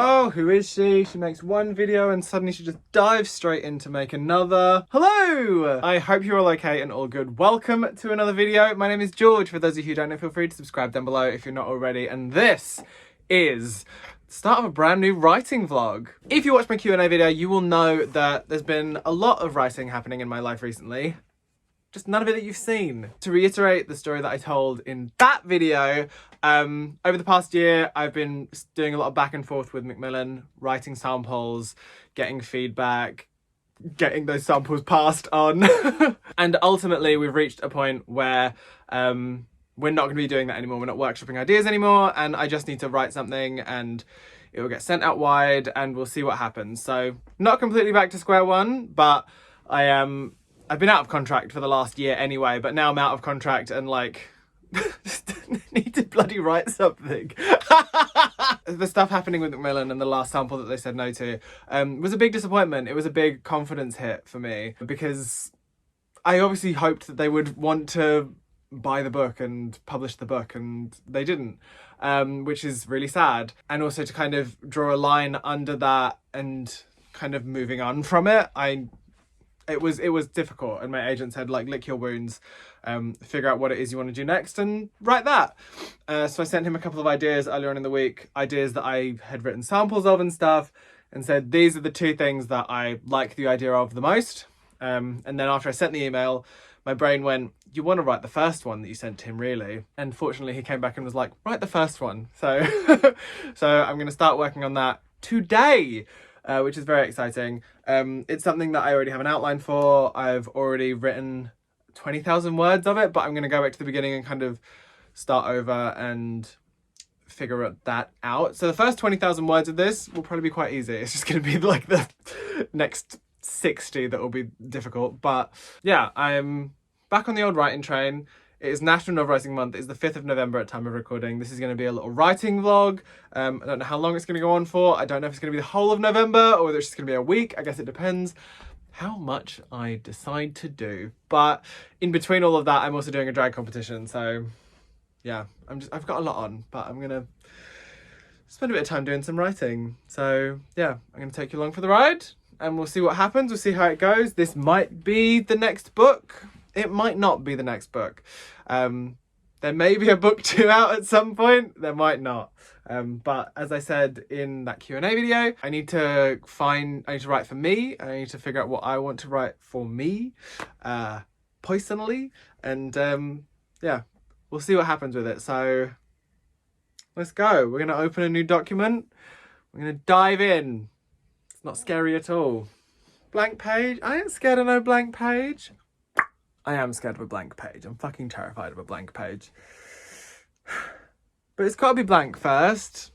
Oh, who is she? She makes one video and suddenly she just dives straight in to make another. Hello! I hope you're all okay and all good. Welcome to another video. My name is George. For those of you who don't know, feel free to subscribe down below if you're not already. And this is the start of a brand new writing vlog. If you watch my Q&A video, you will know that there's been a lot of writing happening in my life recently. Just none of it that you've seen. To reiterate the story that I told in that video, over the past year, I've been doing a lot of back and forth with Macmillan, writing samples, getting feedback, getting those samples passed on. And ultimately, we've reached a point where we're not going to be doing that anymore. We're not workshopping ideas anymore, and I just need to write something and it will get sent out wide and we'll see what happens. So not completely back to square one, but I've been out of contract for the last year anyway, but now I'm out of contract and like, need to bloody write something. The stuff happening with Macmillan and the last sample that they said no to was a big disappointment. It was a big confidence hit for me because I obviously hoped that they would want to buy the book and publish the book, and they didn't, which is really sad. And also to kind of draw a line under that and kind of moving on from it, it was difficult, and my agent said, like, lick your wounds, figure out what it is you want to do next and write that. So I sent him a couple of ideas earlier on in the week, ideas that I had written samples of and stuff, and said these are the two things that I like the idea of the most. And then after I sent the email, my brain went, you want to write the first one that you sent to him, really? And fortunately he came back and was like, write the first one. So so I'm going to start working on that today. Which is very exciting. It's something that I already have an outline for. I've already written 20,000 words of it, but I'm going to go back to the beginning and kind of start over and figure that out. So the first 20,000 words of this will probably be quite easy. It's just going to be like the next 60 that will be difficult. But yeah, I'm back on the old writing train. It is National Novel Writing Month. It's the 5th of November at time of recording. This is going to be a little writing vlog. I don't know how long it's going to go on for. I don't know if it's going to be the whole of November or whether it's just going to be a week. I guess it depends how much I decide to do. But in between all of that, I'm also doing a drag competition. So yeah, I've got a lot on, but I'm going to spend a bit of time doing some writing. So yeah, I'm going to take you along for the ride and we'll see what happens. We'll see how it goes. This might be the next book. It might not be the next book. There may be a book 2 out at some point. There might not. But as I said in that Q&A video, I need to write for me. I need to figure out what I want to write for me, personally. And yeah, we'll see what happens with it. So let's go. We're going to open a new document. We're going to dive in. It's not scary at all. Blank page. I ain't scared of no blank page. I am scared of a blank page. I'm fucking terrified of a blank page. But it's got to be blank first.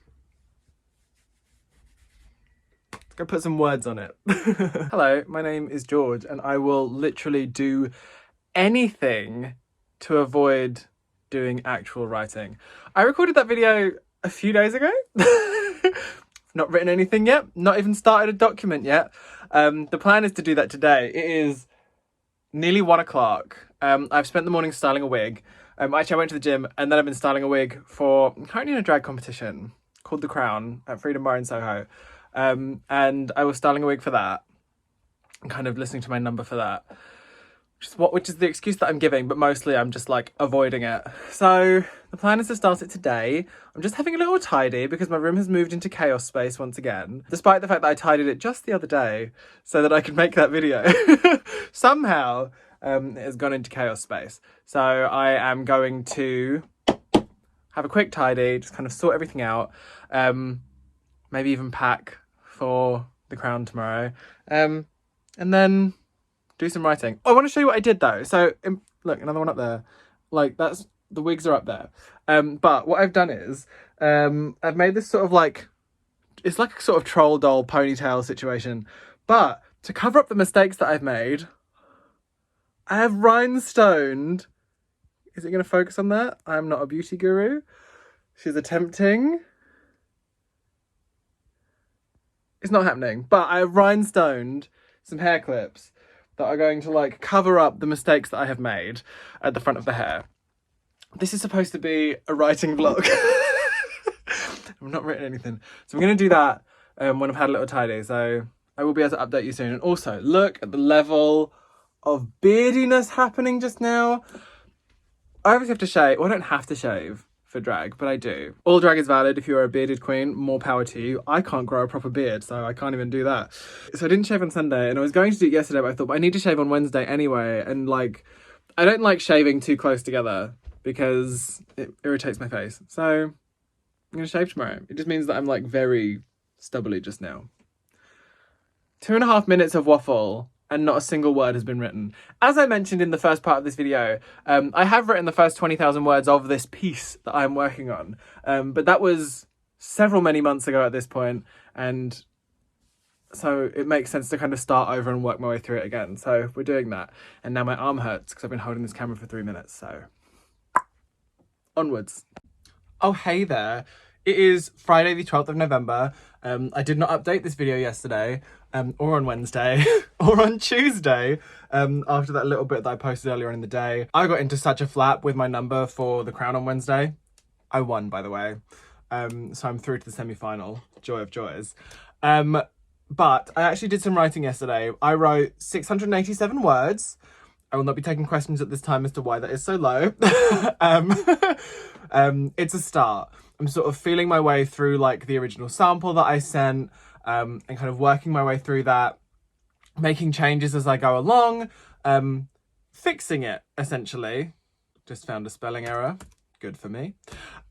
Let's go put some words on it. Hello, my name is George, and I will literally do anything to avoid doing actual writing. I recorded that video a few days ago. Not written anything yet. Not even started a document yet. The plan is to do that today. It is nearly 1 o'clock. I've spent the morning styling a wig. Actually, I went to the gym and then I've been styling a wig for, I'm currently in a drag competition called The Crown at Freedom Bar in Soho. And I was styling a wig for that and kind of listening to my number for that. Which is the excuse that I'm giving, but mostly I'm just like avoiding it. So the plan is to start it today. I'm just having a little tidy because my room has moved into chaos space once again, despite the fact that I tidied it just the other day so that I could make that video. Somehow it has gone into chaos space. So I am going to have a quick tidy, just kind of sort everything out. Maybe even pack for the Crown tomorrow. And then do some writing. Oh, I want to show you what I did though. So look, another one up there. Like that's, the wigs are up there. But what I've done is, I've made this sort of like, it's like a sort of troll doll ponytail situation. But to cover up the mistakes that I've made, I have rhinestoned. Is it going to focus on that? I'm not a beauty guru. She's attempting. It's not happening. But I have rhinestoned some hair clips that are going to like cover up the mistakes that I have made at the front of the hair. This is supposed to be a writing vlog. I've not written anything. So I'm going to do that when I've had a little tidy. So I will be able to update you soon. And also, look at the level of beardiness happening just now. I obviously have to shave. Well, I don't have to shave for drag, but I do. All drag is valid. If you are a bearded queen, more power to you. I can't grow a proper beard, so I can't even do that. So I didn't shave on Sunday, and I was going to do it yesterday, but I thought, I need to shave on Wednesday anyway. And like, I don't like shaving too close together because it irritates my face. So I'm gonna shave tomorrow. It just means that I'm like very stubbly just now. 2.5 minutes of waffle and not a single word has been written. As I mentioned in the first part of this video, I have written the first 20,000 words of this piece that I'm working on, but that was many months ago at this point, and so it makes sense to kind of start over and work my way through it again. So we're doing that, and now my arm hurts because I've been holding this camera for 3 minutes, so onwards. Oh, hey there. It is Friday the 12th of November. I did not update this video yesterday, or on Wednesday, or on Tuesday, after that little bit that I posted earlier on in the day. I got into such a flap with my number for the crown on Wednesday. I won, by the way. So I'm through to the semi-final. Joy of joys. But I actually did some writing yesterday. I wrote 687 words. I will not be taking questions at this time as to why that is so low. It's a start. I'm sort of feeling my way through like the original sample that I sent, and kind of working my way through that, making changes as I go along, fixing it essentially. Just found a spelling error. Good for me.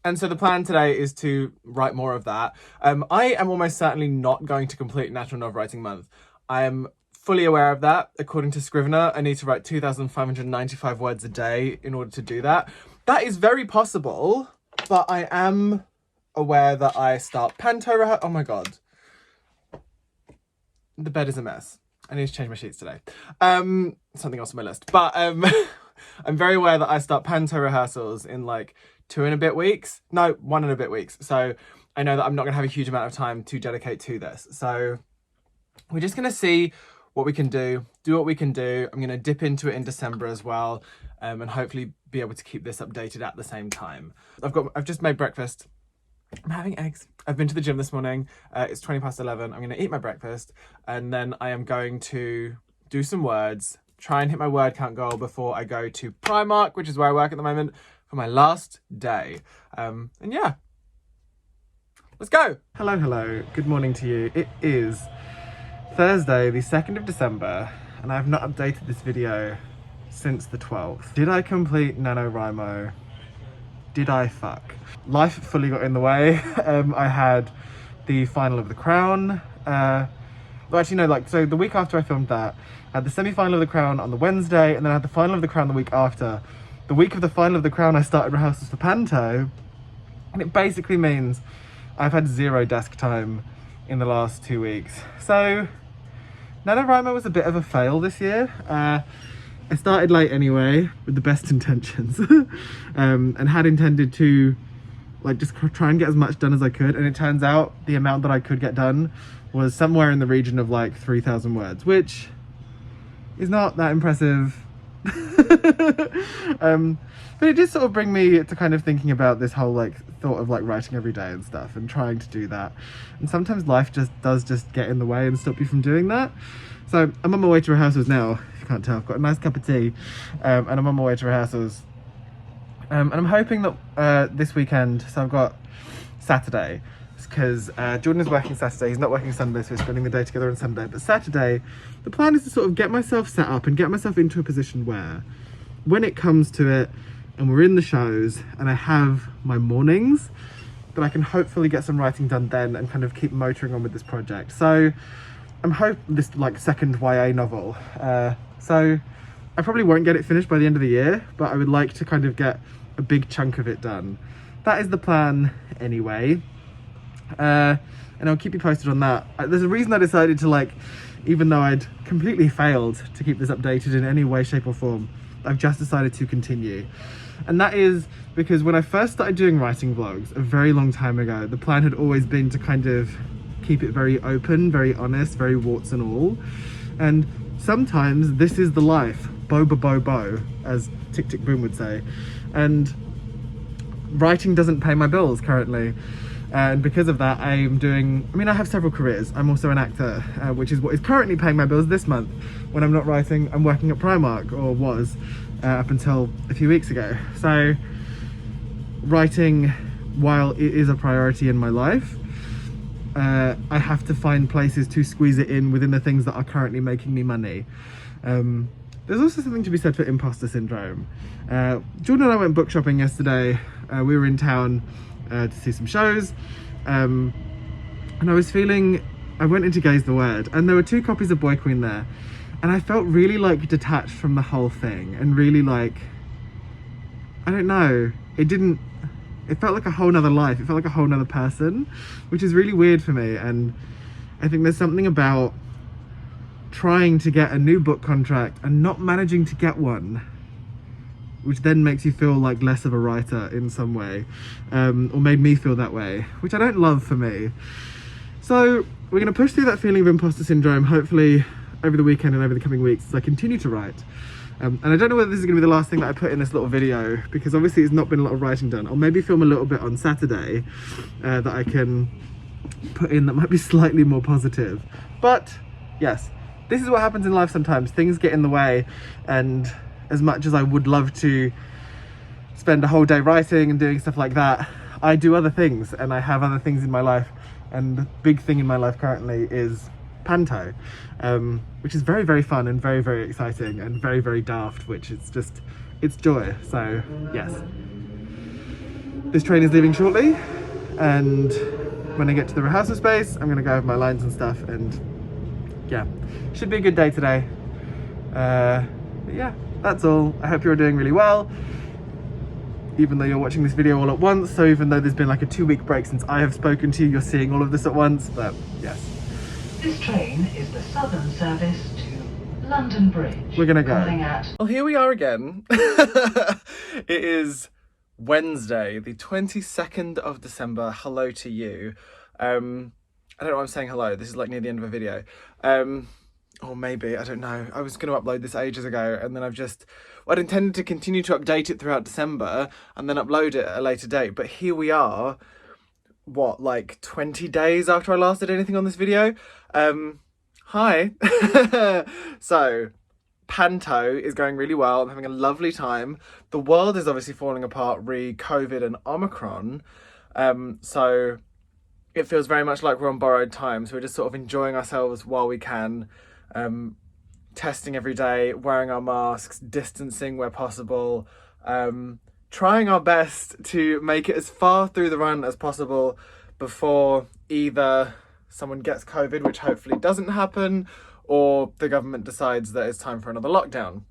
And so the plan today is to write more of that. I am almost certainly not going to complete Natural Novel Writing Month. I am fully aware of that. According to Scrivener, I need to write 2,595 words a day in order to do that. That is very possible, but I am aware that I start panto oh my god. The bed is a mess. I need to change my sheets today. Something else on my list. But I'm very aware that I start panto rehearsals in like 2 and a bit weeks. No, 1 and a bit weeks. So I know that I'm not going to have a huge amount of time to dedicate to this. So we're just going to see what we can do what we can do. I'm going to dip into it in December as well, and hopefully be able to keep this updated at the same time. I've just made breakfast. I'm having eggs. I've been to the gym this morning. It's 11:20. I'm going to eat my breakfast, and then I am going to do some words, try and hit my word count goal before I go to Primark, which is where I work at the moment, for my last day. And yeah, let's go. Hello. Good morning to you. It is Thursday, the 2nd of December, and I have not updated this video since the 12th. Did I complete NaNoWriMo? Did I fuck? Life fully got in the way. I had the final of The Crown. Well, actually, no, so the week after I filmed that, I had the semi-final of The Crown on the Wednesday, and then I had the final of The Crown the week after. The week of the final of The Crown, I started rehearsals for panto, and it basically means I've had 0 desk time in the last 2 weeks. So NaNoWriMo was a bit of a fail this year. I started late anyway, with the best intentions, and had intended to just try and get as much done as I could, and it turns out the amount that I could get done was somewhere in the region of 3,000 words, which is not that impressive. But it did sort of bring me to kind of thinking about this whole thought of writing every day and stuff, and trying to do that, and sometimes life does get in the way and stop you from doing that. So I'm on my way to rehearsals now. If you can't tell, I've got a nice cup of tea, and I'm on my way to rehearsals, and I'm hoping that this weekend, so I've got Saturday, because Jordan is working Saturday, he's not working Sunday, so we're spending the day together on Sunday. But Saturday, the plan is to sort of get myself set up and get myself into a position where, when it comes to it, and we're in the shows, and I have my mornings, that I can hopefully get some writing done then, and kind of keep motoring on with this project. So I'm hoping this second YA novel. So I probably won't get it finished by the end of the year, but I would like to kind of get a big chunk of it done. That is the plan anyway. And I'll keep you posted on that. There's a reason I decided to even though I'd completely failed to keep this updated in any way, shape or form, I've just decided to continue. And that is because when I first started doing writing vlogs a very long time ago, the plan had always been to kind of keep it very open, very honest, very warts and all. And sometimes this is the life, bo bo bo bo, as Tick Tick Boom would say. And writing doesn't pay my bills currently. And because of that, I have several careers. I'm also an actor, which is what is currently paying my bills this month. When I'm not writing, I'm working at Primark, or was, up until a few weeks ago. So writing, while it is a priority in my life, I have to find places to squeeze it in within the things that are currently making me money. There's also something to be said for imposter syndrome. Jordan and I went book shopping yesterday. We were in town to see some shows, and I went in to gaze the word, and there were 2 copies of Boy Queen there, and I felt really like detached from the whole thing, and really like, I don't know, it felt like a whole nother life. It felt like a whole nother person, which is really weird for me. And I think there's something about trying to get a new book contract and not managing to get one, which then makes you feel like less of a writer in some way, or made me feel that way, which I don't love for me. So we're gonna push through that feeling of imposter syndrome, hopefully over the weekend and over the coming weeks, as I continue to write. And I don't know whether this is gonna be the last thing that I put in this little video, because obviously it's not been a lot of writing done. I'll maybe film a little bit on Saturday that I can put in that might be slightly more positive. But yes, this is what happens in life sometimes. Things get in the way, and as much as I would love to spend a whole day writing and doing stuff like that, I do other things, and I have other things in my life. And the big thing in my life currently is panto, which is very, very fun and very, very exciting and very, very daft, which is just, it's joy. So yes, this train is leaving shortly, and when I get to the rehearsal space, I'm gonna go over my lines and stuff, and yeah, should be a good day today. But yeah, that's all. I hope you're doing really well, even though you're watching this video all at once. So even though there's been like a 2-week break since I have spoken to you, you're seeing all of this at once. But yes, this train is the southern service to London Bridge. We're gonna go. Well, here we are again. It is Wednesday, the 22nd of December. Hello to you. I don't know why I'm saying hello. This is like near the end of a video. Or maybe, I don't know. I was going to upload this ages ago, and then I'd intended to continue to update it throughout December and then upload it at a later date. But here we are, what, like 20 days after I last did anything on this video? Hi. So, panto is going really well. I'm having a lovely time. The world is obviously falling apart re-COVID and Omicron. So it feels very much like we're on borrowed time. So we're just sort of enjoying ourselves while we can. Testing every day, wearing our masks, distancing where possible, trying our best to make it as far through the run as possible before either someone gets COVID, which hopefully doesn't happen, or the government decides that it's time for another lockdown.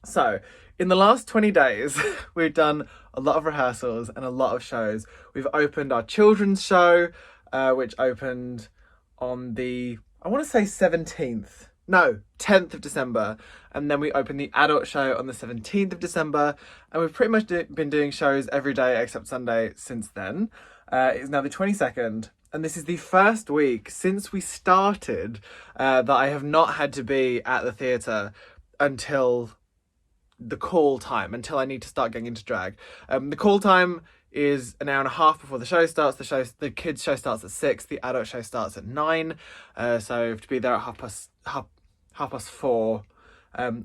So in the last 20 days, we've done a lot of rehearsals and a lot of shows. We've opened our children's show, which opened on the, I want to say 10th of December. And then we opened the adult show on the 17th of December. And we've pretty much been doing shows every day except Sunday since then. It's now the 22nd. And this is the first week since we started that I have not had to be at the theatre until the call time, until I need to start getting into drag. The call time is an hour and a half before the show starts. The kids show starts at 6, the adult show starts at 9. So to be there at half past 4,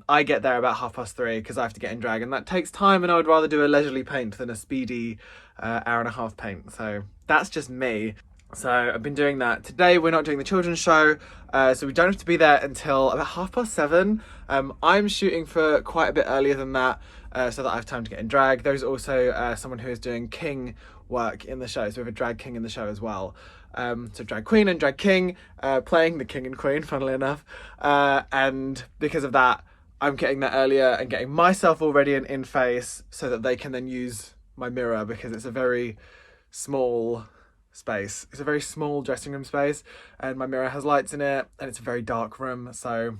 I get there about 3:30 because I have to get in drag, and that takes time, and I would rather do a leisurely paint than a speedy hour and a half paint. So that's just me. So I've been doing that. Today we're not doing the children's show, so we don't have to be there until about 7:30. I'm shooting for quite a bit earlier than that, so that I have time to get in drag. There's also someone who is doing king work in the show, so we have a drag king in the show as well. So drag queen and drag king, playing the king and queen, funnily enough. And because of that, I'm getting there earlier and getting myself all ready and in face so that they can then use my mirror, because it's a very small space. It's a very small dressing room space, and my mirror has lights in it, and it's a very dark room, so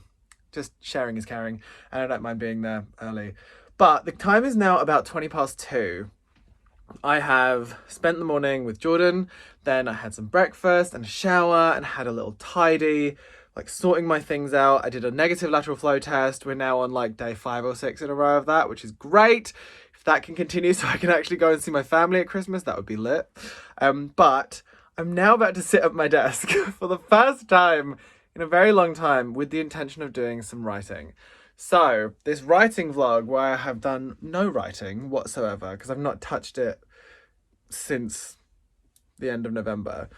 just sharing is caring, and I don't mind being there early. But the time is now about 2:20. I have spent the morning with Jordan, then I had some breakfast and a shower and had a little tidy, like sorting my things out. I did a negative lateral flow test. We're now on like day 5 or 6 in a row of that, which is great. If that can continue so I can actually go and see my family at Christmas. That would be lit. But I'm now about to sit at my desk for the first time in a very long time with the intention of doing some writing. So this writing vlog where I have done no writing whatsoever because I've not touched it since the end of November.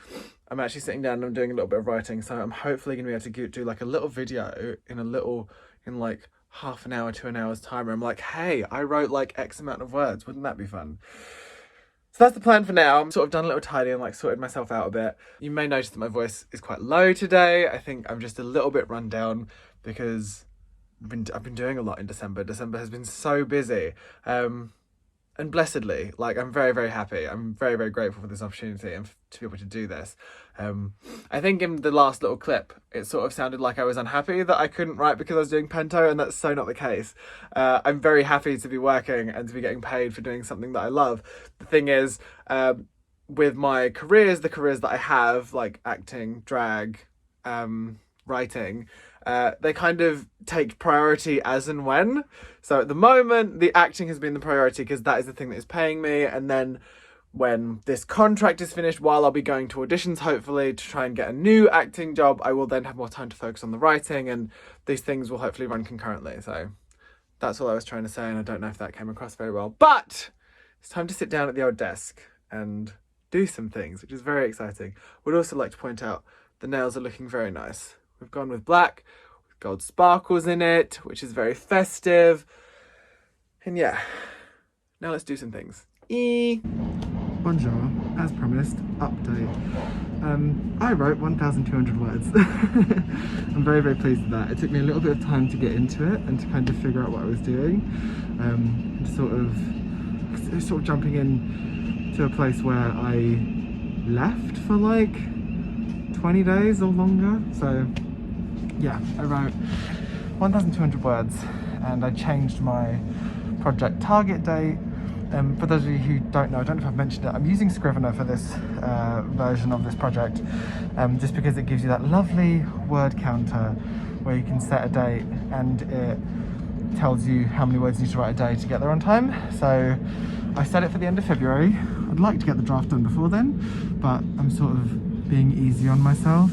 I'm actually sitting down and I'm doing a little bit of writing, so I'm hopefully going to be able to do like a little video in like half an hour to an hour's time where I'm like, hey, I wrote like X amount of words. Wouldn't that be fun? So that's the plan for now. I'm sort of done a little tidy and like sorted myself out a bit. You may notice that my voice is quite low today. I think I'm just a little bit run down because I've been doing a lot in December. December has been so busy. And blessedly, like, I'm very, very happy. I'm very, very grateful for this opportunity and to be able to do this. I think in the last little clip, it sort of sounded like I was unhappy that I couldn't write because I was doing panto, and that's so not the case. I'm very happy to be working and to be getting paid for doing something that I love. The thing is, with my careers, the careers that I have, like acting, drag, writing, they kind of take priority as and when. So at the moment, the acting has been the priority because that is the thing that is paying me. And then when this contract is finished, while I'll be going to auditions, hopefully, to try and get a new acting job, I will then have more time to focus on the writing, and these things will hopefully run concurrently. So that's all I was trying to say, and I don't know if that came across very well. But it's time to sit down at the old desk and do some things, which is very exciting. Would also like to point out the nails are looking very nice. We've gone with black, with gold sparkles in it, which is very festive. And yeah, now let's do some things. Bonjour, as promised, update. I wrote 1,200 words. I'm very, very pleased with that. It took me a little bit of time to get into it and to kind of figure out what I was doing. And sort of jumping in to a place where I left for like 20 days or longer. So yeah, I wrote 1,200 words and I changed my project target date. For those of you who don't know, I don't know if I've mentioned it, I'm using Scrivener for this version of this project, just because it gives you that lovely word counter where you can set a date and it tells you how many words you need to write a day to get there on time. So I set it for the end of February. I'd like to get the draft done before then, but I'm sort of being easy on myself.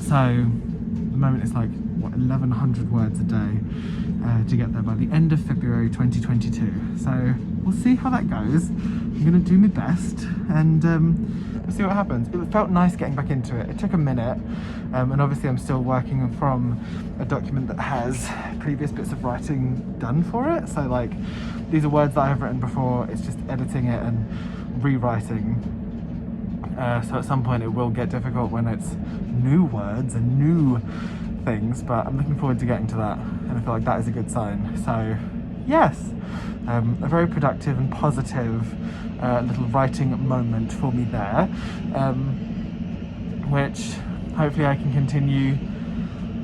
So at the moment it's like, what, 1,100 words a day to get there by the end of February 2022. So we'll see how that goes. I'm going to do my best and we'll see what happens. It felt nice getting back into it. It took a minute, and obviously I'm still working from a document that has previous bits of writing done for it. So like, these are words that I've written before. It's just editing it and rewriting. So at some point it will get difficult when it's new words and new things, but I'm looking forward to getting to that, and I feel like that is a good sign. So yes, a very productive and positive little writing moment for me there, which hopefully I can continue.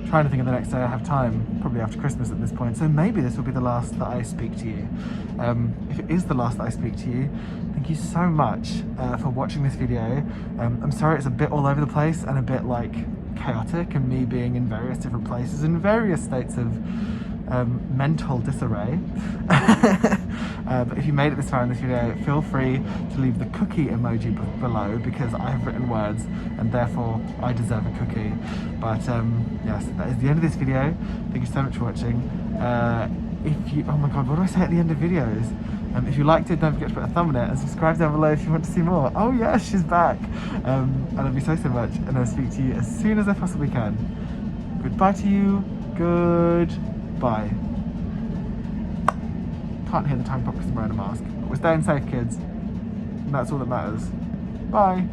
Trying to think of the next day I have time, probably after Christmas at this point, so maybe this will be the last that I speak to you. If it is the last that I speak to you, thank you so much for watching this video. I'm sorry it's a bit all over the place and a bit like chaotic, and me being in various different places in various states of mental disarray. But if you made it this far in this video, feel free to leave the cookie emoji below, because I have written words and therefore I deserve a cookie. But yes, that is the end of this video. Thank you so much for watching. If you, oh my god, what do I say at the end of videos? If you liked it, don't forget to put a thumb in it and subscribe down below if you want to see more. Oh yeah, she's back. I love you so much, and I'll speak to you as soon as I possibly can. Goodbye to you. Goodbye. Can't hear the time clock because I'm wearing a mask. But we're staying safe, kids. And that's all that matters. Bye.